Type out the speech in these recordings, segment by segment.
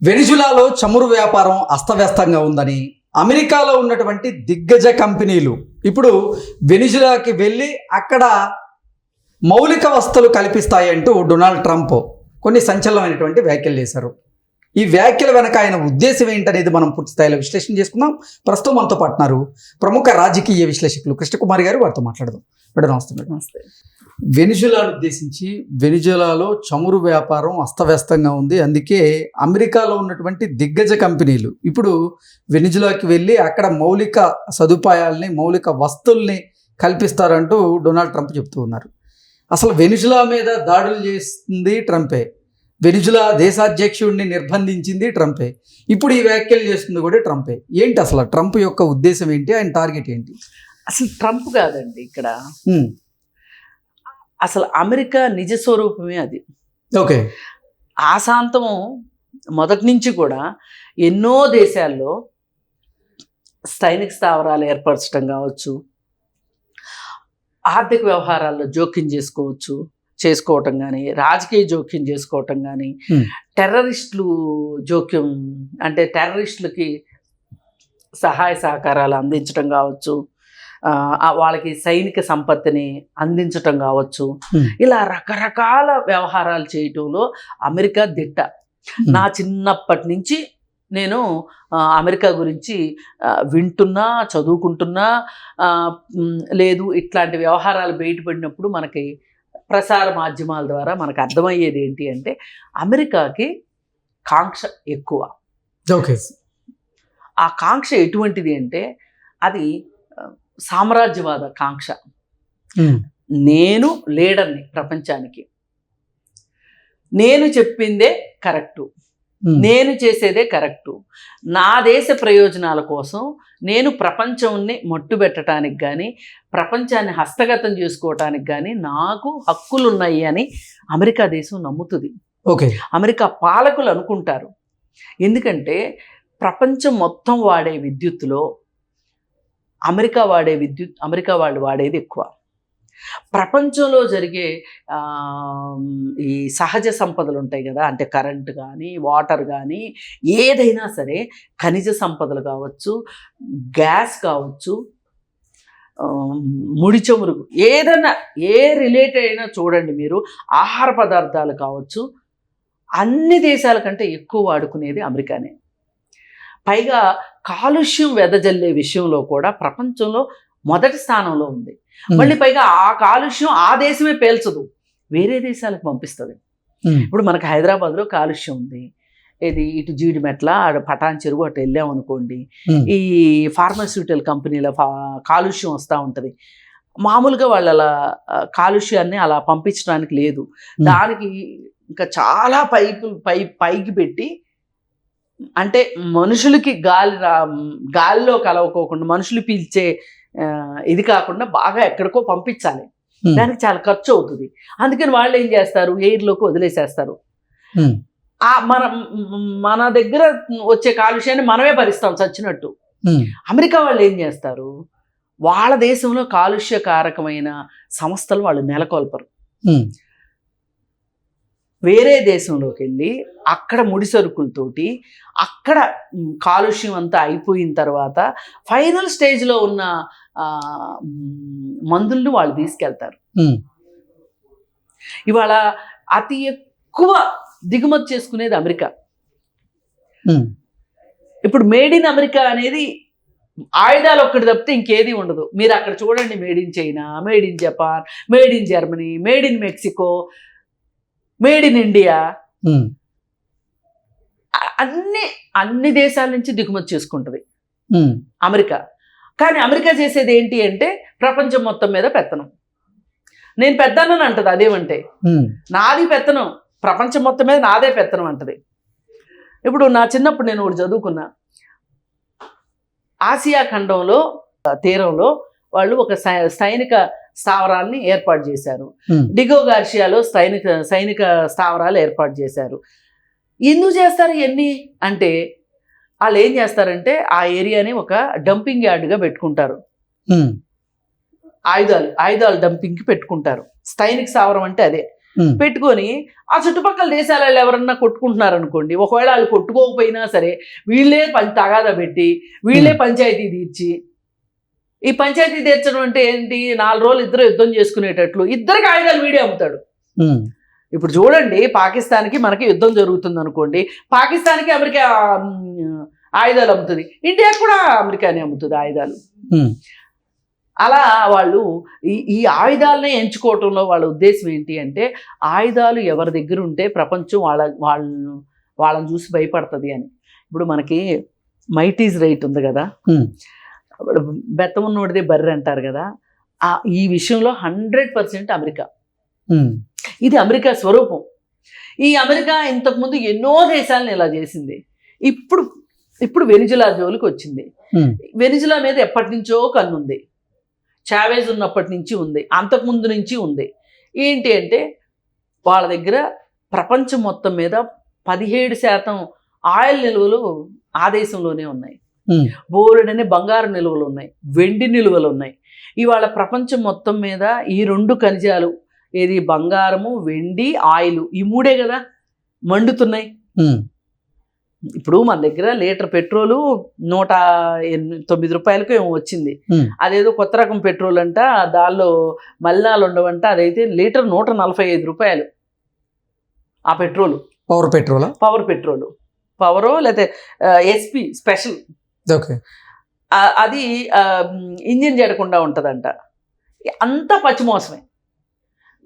వెనిజులాలో చమురు వ్యాపారం అస్తవ్యస్తంగా ఉందని అమెరికాలో ఉన్నటువంటి దిగ్గజ కంపెనీలు ఇప్పుడు వెనిజులాకి వెళ్ళి అక్కడ మౌలిక వసతులు కల్పిస్తాయంటూ డొనాల్డ్ ట్రంప్ కొన్ని సంచలనమైనటువంటి వ్యాఖ్యలు చేశారు. ఈ వ్యాఖ్యల వెనక ఆయన ఉద్దేశం ఏంటనేది మనం పూర్తి స్థాయిలో విశ్లేషణ చేసుకుందాం. ప్రస్తుతం మనతో పాటున్నారు ప్రముఖ రాజకీయ విశ్లేషకులు కృష్ణకుమారి గారు. వారితో మాట్లాడదాం. మేడం నమస్తే. నమస్తే. వెనిజులాను ఉద్దేశించి వెనిజులాలో చమురు వ్యాపారం అస్తవ్యస్తంగా ఉంది, అందుకే అమెరికాలో ఉన్నటువంటి దిగ్గజ కంపెనీలు ఇప్పుడు వెనిజులాకి వెళ్ళి అక్కడ మౌలిక సదుపాయాలని మౌలిక వస్తువుల్ని కల్పిస్తారంటూ డొనాల్డ్ ట్రంప్ చెప్తూ ఉన్నారు. అసలు వెనిజులా మీద దాడులు చేస్తుంది ట్రంపే, వెనిజులా దేశాధ్యక్షుడిని నిర్బంధించింది ట్రంపే, ఇప్పుడు ఈ వ్యాఖ్యలు చేస్తుంది కూడా ట్రంపే. ఏంటి అసలు ట్రంప్ యొక్క ఉద్దేశం ఏంటి, ఆయన టార్గెట్ ఏంటి? అసలు ట్రంప్ కాదండి ఇక్కడ, అసలు అమెరికా నిజ స్వరూపమే అది. ఓకే. ఆశాంతం మొదటి నుంచి కూడా ఎన్నో దేశాల్లో సైనిక స్థావరాలు ఏర్పరచడం కావచ్చు, ఆర్థిక వ్యవహారాల్లో జోక్యం చేసుకోవటం కానీ, రాజకీయ జోక్యం చేసుకోవటం కానీ, టెర్రరిస్టులు జోక్యం అంటే టెర్రరిస్టులకి సహాయ సహకారాలు అందించడం కావచ్చు, వాళ్ళకి సైనిక సంపత్తిని అందించటం కావచ్చు, ఇలా రకరకాల వ్యవహారాలు చేయటంలో అమెరికా దిట్ట. నా చిన్నప్పటి నుంచి నేను అమెరికా గురించి వింటున్నా, చదువుకుంటున్నా, లేదు ఇట్లాంటి వ్యవహారాలు బయటపడినప్పుడు మనకి ప్రసార మాధ్యమాల ద్వారా మనకు అర్థమయ్యేది ఏంటి అంటే అమెరికాకి కాంక్ష ఎక్కువ. ఓకే. ఆ కాంక్ష ఎటువంటిది అంటే అది సామ్రాజ్యవాద కాంక్ష. నేను లీడర్ని ప్రపంచానికి, నేను చెప్పిందే కరెక్టు, నేను చేసేదే కరెక్టు, నా దేశ ప్రయోజనాల కోసం నేను ప్రపంచాన్ని మట్టుబెట్టడానికి కానీ ప్రపంచాన్ని హస్తగతం చేసుకోవటానికి కానీ నాకు హక్కులు ఉన్నాయి అని అమెరికా దేశం నమ్ముతుంది. ఓకే. అమెరికా పాలకులు అనుకుంటారు. ఎందుకంటే ప్రపంచం మొత్తం వాడే విద్యుత్తులో అమెరికా వాళ్ళు వాడేది ఎక్కువ. ప్రపంచంలో జరిగే ఈ సహజ సంపదలు ఉంటాయి కదా, అంటే కరెంటు కానీ వాటర్ కానీ ఏదైనా సరే, ఖనిజ సంపదలు కావచ్చు, గ్యాస్ కావచ్చు, ముడి చమురు, ఏదైనా ఏ రిలేటెడ్ అయినా చూడండి మీరు, ఆహార పదార్థాలు కావచ్చు, అన్ని దేశాల కంటే ఎక్కువ వాడుకునేది అమెరికానే. పైగా కాలుష్యం వెదజల్లే విషయంలో కూడా ప్రపంచంలో మొదటి స్థానంలో ఉంది. మళ్ళీ పైగా ఆ కాలుష్యం ఆ దేశమే పేల్చదు, వేరే దేశాలకు పంపిస్తుంది. ఇప్పుడు మనకు హైదరాబాద్లో కాలుష్యం ఉంది, ఇది ఇటు జీడిమెట్ల పటాన్ చెరువు అటు వెళ్ళామనుకోండి, ఈ ఫార్మాస్యూటికల్ కంపెనీల కాలుష్యం వస్తూ ఉంటుంది. మామూలుగా వాళ్ళు అలా కాలుష్యాన్ని అలా పంపించడానికి లేదు, దానికి ఇంకా చాలా పైకి పెట్టి, అంటే మనుషులకి గాలిలో కలవకోకుండా మనుషులు పీల్చే ఇది కాకుండా బాగా ఎక్కడికో పంపించాలి, దానికి చాలా ఖర్చు అవుతుంది. అందుకని వాళ్ళు ఏం చేస్తారు, ఎయిర్లోకి వదిలేసేస్తారు. మన దగ్గర వచ్చే కాలుష్యాన్ని మనమే భరిస్తాం చచ్చినట్టు. అమెరికా వాళ్ళు ఏం చేస్తారు, వాళ్ళ దేశంలో కాలుష్యకారకమైన సంస్థలు వాళ్ళు నెలకొల్పరు. వేరే దేశంలోకి వెళ్ళి అక్కడ ముడి సరుకులతోటి అక్కడ కాలుష్యం అంతా అయిపోయిన తర్వాత ఫైనల్ స్టేజ్లో ఉన్న మందులను వాళ్ళు తీసుకెళ్తారు. ఇవాళ అతి ఎక్కువ దిగుమతి చేసుకునేది అమెరికా. ఇప్పుడు మేడ్ ఇన్ అమెరికా అనేది ఆయుధాలు ఒక్కటి తప్పితే ఇంకేది ఉండదు. మీరు అక్కడ చూడండి, made in China, made in Japan, made in Germany, made in Mexico, made in India, అన్ని దేశాల నుంచి దిగుమతి చేసుకుంటుంది అమెరికా. కానీ అమెరికా చేసేది ఏంటి అంటే ప్రపంచం మొత్తం మీద పెత్తనం. నేను పెద్దనని అంటది, అదేమంటే నాది పెత్తనం, ప్రపంచం మొత్తం మీద నాదే పెత్తనం అంటది. ఇప్పుడు నా చిన్నప్పుడు నేను ఒకటి చదువుకున్నా, ఆసియా ఖండంలో తీరంలో వాళ్ళు ఒక సైనిక స్థావరాల్ని ఏర్పాటు చేశారు. డిగో గార్షియాలో సైనిక స్థావరాలు ఏర్పాటు చేశారు. ఎందుకు చేస్తారు ఇవన్నీ అంటే, వాళ్ళు ఏం చేస్తారంటే ఆ ఏరియాని ఒక డంపింగ్ యార్డ్గా పెట్టుకుంటారు. ఆయుధాలు డంపింగ్కి పెట్టుకుంటారు. సైనిక స్థావరం అంటే అదే. పెట్టుకొని ఆ చుట్టుపక్కల దేశాల వాళ్ళు ఎవరన్నా కొట్టుకుంటున్నారు అనుకోండి, ఒకవేళ వాళ్ళు కొట్టుకోకపోయినా సరే వీళ్ళే తగాదా పెట్టి వీళ్ళే పంచాయతీ తీర్చి, ఈ పంచాయతీ తీర్చడం అంటే ఏంటి, 4 రోజులు ఇద్దరు యుద్ధం చేసుకునేటట్లు ఇద్దరికి ఆయుధాలు వీడే అమ్ముతాడు. ఇప్పుడు చూడండి, పాకిస్తాన్కి మనకి యుద్ధం జరుగుతుంది అనుకోండి, పాకిస్తాన్కి అమెరికా ఆయుధాలు అమ్ముతుంది, ఇండియాకి కూడా అమెరికానే అమ్ముతుంది ఆయుధాలు. అలా వాళ్ళు ఈ ఆయుధాలనే ఎంచుకోవటంలో వాళ్ళ ఉద్దేశం ఏంటి అంటే, ఆయుధాలు ఎవరి దగ్గర ఉంటే ప్రపంచం వాళ్ళని చూసి భయపడుతుంది అని. ఇప్పుడు మనకి మైట్ ఈజ్ రైట్ ఉంది కదా, బెత్తం ఉన్నోడిదే బర్రె అంటారు కదా, ఈ విషయంలో 100% అమెరికా. ఇది అమెరికా స్వరూపం. ఈ అమెరికా ఇంతకుముందు ఎన్నో దేశాలను ఇలా చేసింది. ఇప్పుడు వెనిజులా జోలికి వచ్చింది. వెనిజులా మీద ఎప్పటి నుంచో కన్నుంది, చావేజ్ ఉన్నప్పటి నుంచి ఉంది, అంతకుముందు నుంచి ఉంది. ఏంటి అంటే వాళ్ళ దగ్గర ప్రపంచం మొత్తం మీద 17% ఆయిల్ నిల్వలు ఆ దేశంలోనే ఉన్నాయి. బోలెడని బంగారు నిల్వలు ఉన్నాయి, వెండి నిల్వలు ఉన్నాయి. ఇవాళ ప్రపంచం మొత్తం మీద ఈ 2 ఖనిజాలు, ఏది బంగారము, వెండి, ఆయిల్, ఈ 3 కదా మండుతున్నాయి. ఇప్పుడు మన దగ్గర లీటర్ పెట్రోలు 109 రూపాయలకు ఏమో వచ్చింది. అదేదో కొత్త రకం పెట్రోల్ అంట, దానిలో మలినాలు ఉండవంట, అదైతే లీటర్ 145 రూపాయలు. ఆ పెట్రోలు పవర్ పెట్రోలు, పవరో లేకపోతే ఎస్పీ స్పెషల్, అది ఇంజిన్ చెడకుండా ఉంటుందంట. అంతా పచ్చిమోసమే.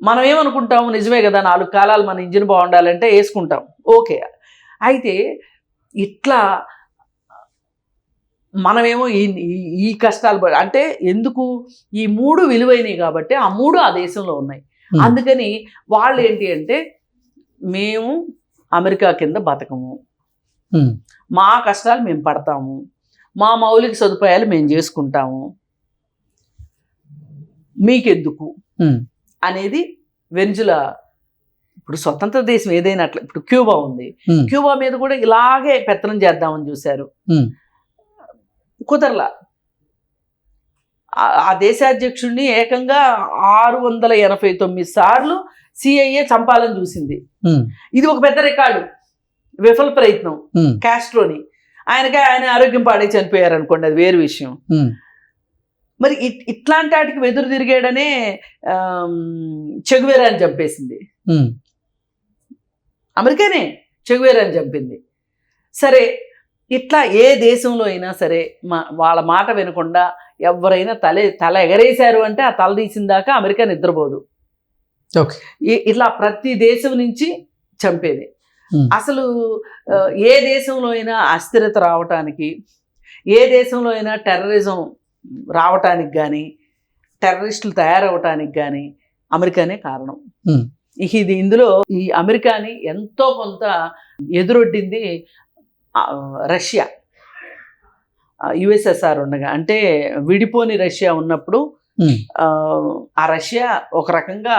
మనం ఏమనుకుంటాము, నిజమే కదా 4 కాలాలు మన ఇంజిన్ బాగుండాలంటే వేసుకుంటాం, ఓకే. అయితే ఇట్లా మనమేమో ఈ కష్టాలు అంటే ఎందుకు, ఈ 3 విలువైనవి కాబట్టి ఆ 3 ఆ దేశంలో ఉన్నాయి. అందుకని వాళ్ళు ఏంటి అంటే, మేము అమెరికా కింద బతకము, మా కష్టాలు మేము పడతాము, మా మౌలిక సదుపాయాలు మేము చేసుకుంటాము, మీకెందుకు అనేది వెనిజులా. ఇప్పుడు స్వతంత్ర దేశం ఏదైనా అట్లా, ఇప్పుడు క్యూబా ఉంది, క్యూబా మీద కూడా ఇలాగే పెత్తనం చేద్దామని చూశారు, కుదరలా. ఆ దేశాధ్యక్షుడిని ఏకంగా 689 సార్లు CIA చంపాలని చూసింది. ఇది ఒక పెద్ద రికార్డు, విఫల ప్రయత్నం కాస్ట్రోని. ఆయన ఆరోగ్యం పాడే చనిపోయారు అనుకోండి, అది వేరు విషయం. మరి ఇట్లాంటి వాటికి వెదురు తిరిగాడనే చెగువేరాని చంపేసింది. అమెరికానే చెగువేరాని చంపింది. సరే, ఇట్లా ఏ దేశంలో అయినా సరే వాళ్ళ మాట వినకుండా ఎవరైనా తల ఎగరేశారు అంటే ఆ తల తీసిన దాకా అమెరికా నిద్రపోదు. ఇట్లా ప్రతి దేశం నుంచి చంపేది. అసలు ఏ దేశంలో అయినా అస్థిరత రావటానికి, ఏ దేశంలో అయినా టెర్రరిజం రావటానికి కానీ, టెర్రరిస్టులు తయారవటానికి కానీ అమెరికానే కారణం. ఇందులో ఈ అమెరికాని ఎంతో కొంత ఎదురొడ్డింది రష్యా. USSR ఉండగా, అంటే విడిపోని రష్యా ఉన్నప్పుడు ఆ రష్యా ఒక రకంగా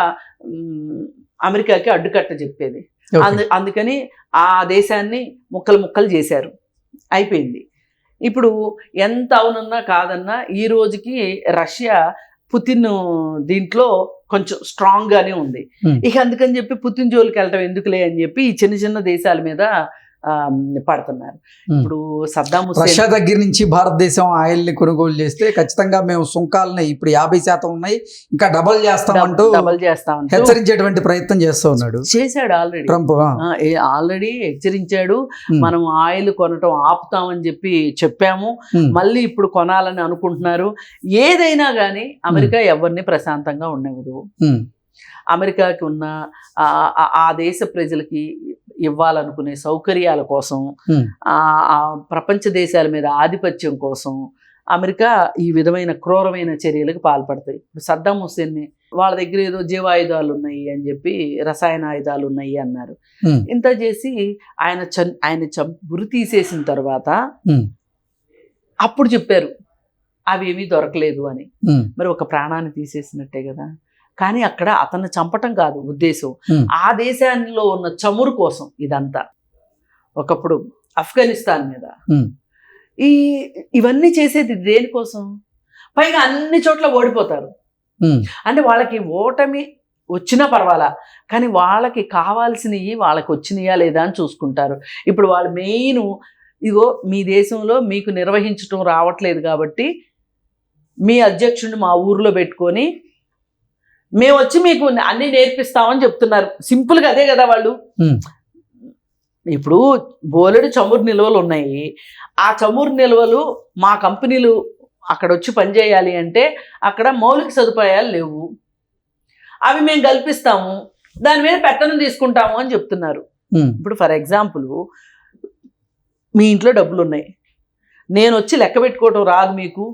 అమెరికాకి అడ్డుకట్ట చెప్పేది. అందుకని ఆ దేశాన్ని ముక్కలు చేశారు, అయిపోయింది. ఇప్పుడు ఎంత అవునన్నా కాదన్నా ఈ రోజుకి రష్యా పుతిన్ దీంట్లో కొంచెం స్ట్రాంగ్గానే ఉంది. ఇక అందుకని చెప్పి పుతిన్ జోలికి వెళ్ళటం ఎందుకులే అని చెప్పి ఈ చిన్న చిన్న దేశాల మీద పడుతున్నారు. ఇప్పుడు సద్దాం హుస్సేన్ రష్యా దగ్గర నుంచి భారతదేశం ఆయిల్ ని కొనుగోలు చేస్తే ఖచ్చితంగా మేము సుంకాలని ఇప్పుడు 50% ఉన్నాయి, ఇంకా డబల్ చేస్తామంటూ హెచ్చరించేటువంటి ప్రయత్నం చేశాడు ఆల్రెడీ ట్రంప్. ఆల్రెడీ హెచ్చరించాడు, మనం ఆయిల్ కొనటం ఆపుతామని చెప్పాము, మళ్ళీ ఇప్పుడు కొనాలని అనుకుంటున్నారు. ఏదైనా కానీ అమెరికా ఎవరిని ప్రశాంతంగా ఉండదు. అమెరికాకి ఉన్న ఆ దేశ ప్రజలకి ఇవ్వాలనుకునే సౌకర్యాల కోసం, ఆ ప్రపంచ దేశాల మీద ఆధిపత్యం కోసం అమెరికా ఈ విధమైన క్రూరమైన చర్యలకు పాల్పడతాయి. ఇప్పుడు సద్దాం హుస్సేన్ని వాళ్ళ దగ్గర ఏదో జీవాయుధాలు ఉన్నాయి అని చెప్పి, రసాయన ఆయుధాలు ఉన్నాయి అన్నారు. ఇంత చేసి ఆయన గురి తీసేసిన తర్వాత అప్పుడు చెప్పారు అవి ఏమీ దొరకలేదు అని. మరి ఒక ప్రాణాన్ని తీసేసినట్టే కదా. కానీ అక్కడ అతన్ని చంపటం కాదు ఉద్దేశం, ఆ దేశాల్లో ఉన్న చమురు కోసం ఇదంతా. ఒకప్పుడు ఆఫ్ఘనిస్తాన్ మీద ఇవన్నీ చేసేది దేనికోసం? పైగా అన్ని చోట్ల ఓడిపోతారు. అంటే వాళ్ళకి ఓటమి వచ్చినా పర్వాలా, కానీ వాళ్ళకి కావాల్సినవి వాళ్ళకి వచ్చినాయా లేదా అని చూసుకుంటారు. ఇప్పుడు వాళ్ళు మెయిన్ ఇగో మీ దేశంలో మీకు నిర్వహించడం రావట్లేదు కాబట్టి మీ అధ్యక్షుడిని మా ఊర్లో పెట్టుకొని మేము వచ్చి మీకు అన్నీ నేర్పిస్తామని చెప్తున్నారు. సింపుల్గా అదే కదా వాళ్ళు. ఇప్పుడు బోలెడు చమురు నిల్వలు ఉన్నాయి. ఆ చమురు నిల్వలు మా కంపెనీలు అక్కడ వచ్చి పనిచేయాలి అంటే అక్కడ మౌలిక సదుపాయాలు లేవు, అవి మేము కల్పిస్తాము, దాని మీద పెత్తనం తీసుకుంటాము అని చెప్తున్నారు. ఇప్పుడు ఫర్ ఎగ్జాంపుల్ మీ ఇంట్లో డబ్బులు ఉన్నాయి, నేను వచ్చి లెక్క పెట్టుకోవటం రాదు మీకు,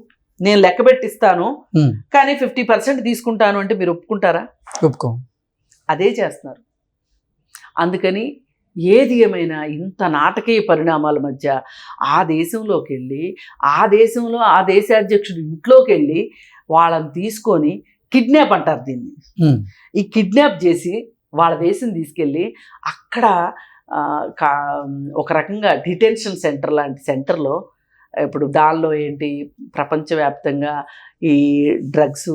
నేను లెక్క పెట్టిస్తాను కానీ 50% తీసుకుంటాను అంటే మీరు ఒప్పుకుంటారా? ఒప్పుకో. అదే చేస్తున్నారు. అందుకని ఏది ఏమైనా ఇంత నాటకీయ పరిణామాల మధ్య ఆ దేశంలోకి వెళ్ళి ఆ దేశంలో ఆ దేశాధ్యక్షుడు ఇంట్లోకి వెళ్ళి వాళ్ళని తీసుకొని కిడ్నాప్ అంటారు దీన్ని. ఈ కిడ్నాప్ చేసి వాళ్ళ దేశం తీసుకెళ్ళి అక్కడ ఒక రకంగా డిటెన్షన్ సెంటర్ లాంటి సెంటర్లో, ఇప్పుడు దానిలో ఏంటి ప్రపంచవ్యాప్తంగా ఈ డ్రగ్స్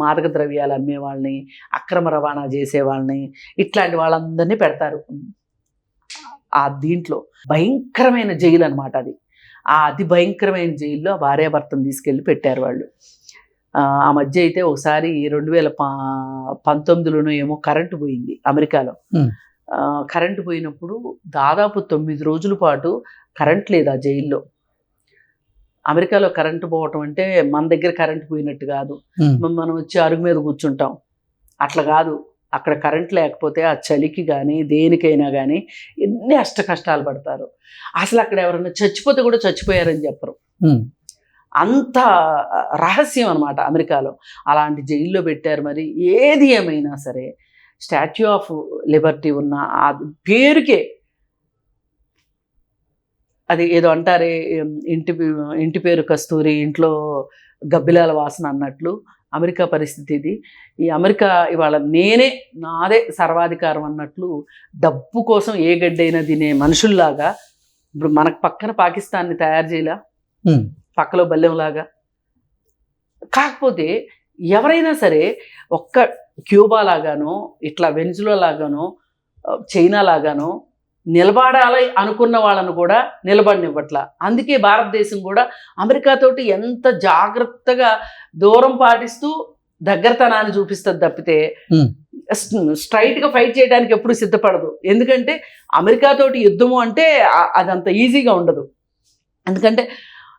మాదక ద్రవ్యాలు అమ్మే వాళ్ళని, అక్రమ రవాణా చేసే వాళ్ళని, ఇట్లాంటి వాళ్ళందరినీ పెడతారు ఆ దీంట్లో. భయంకరమైన జైలు అనమాట అది. ఆ అతి భయంకరమైన జైల్లో భార్యాభర్తను తీసుకెళ్ళి పెట్టారు వాళ్ళు. ఆ మధ్య అయితే ఒకసారి 2019లోనో ఏమో కరెంటు పోయింది అమెరికాలో. కరెంటు పోయినప్పుడు దాదాపు 9 రోజుల పాటు కరెంట్ లేదు ఆ జైల్లో. అమెరికాలో కరెంటు పోవటం అంటే మన దగ్గర కరెంటు పోయినట్టు కాదు, మనం వచ్చి అరుగు మీద కూర్చుంటాం, అట్లా కాదు. అక్కడ కరెంట్ లేకపోతే ఆ చలికి కానీ దేనికైనా కానీ ఎన్ని అష్ట కష్టాలు పడతారు. అసలు అక్కడ ఎవరైనా చచ్చిపోతే కూడా చచ్చిపోయారని చెప్పరు, అంత రహస్యం అనమాట అమెరికాలో. అలాంటి జైల్లో పెట్టారు. మరి ఏది ఏమైనా సరే స్టాచ్యూ ఆఫ్ లిబర్టీ ఉన్న ఆ పేరుకే, అది ఏదో అంటారే ఇంటి పేరు కస్తూరి ఇంట్లో గబ్బిలాల వాసన అన్నట్లు అమెరికా పరిస్థితి ఇది. ఈ అమెరికా ఇవాళ నాదే సర్వాధికారం అన్నట్లు డబ్బు కోసం ఏ గడ్డైనా తినే మనుషుల్లాగా, ఇప్పుడు మనకు పక్కన పాకిస్తాన్ని తయారు చేయలా, పక్కలో బల్లెంలాగా. కాకపోతే ఎవరైనా సరే ఒక్క క్యూబా లాగానో ఇట్లా వెనిజులా లాగానో చైనా లాగానో నిలబడాలి అనుకున్న వాళ్ళను కూడా నిలబడనివ్వట్లా. అందుకే భారతదేశం కూడా అమెరికాతోటి ఎంత జాగ్రత్తగా దూరం పాటిస్తూ దగ్గరతనాన్ని చూపిస్తుంది తప్పితే స్ట్రైట్గా ఫైట్ చేయడానికి ఎప్పుడు సిద్ధపడదు. ఎందుకంటే అమెరికాతోటి యుద్ధము అంటే అదంత ఈజీగా ఉండదు. ఎందుకంటే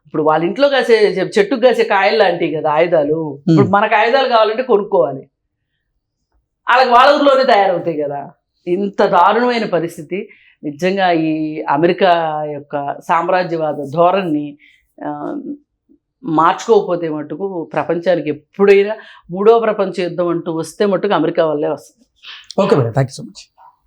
ఇప్పుడు వాళ్ళ ఇంట్లో కాసే చెట్టుకు కాసే కాయలు లాంటివి కదా ఆయుధాలు. ఇప్పుడు మనకు ఆయుధాలు కావాలంటే కొనుక్కోవాలి, వాళ్ళకి వాళ్ళ ఊర్లోనే తయారవుతాయి కదా. ఇంత దారుణమైన పరిస్థితి. నిజంగా ఈ అమెరికా యొక్క సామ్రాజ్యవాద ధోరణిని మార్చుకోకపోతే మటుకు ప్రపంచానికి ఎప్పుడైనా 3వ ప్రపంచ యుద్ధం అంటూ వస్తే మటుకు అమెరికా వల్లే వస్తుంది. Okay madam, thank you so much.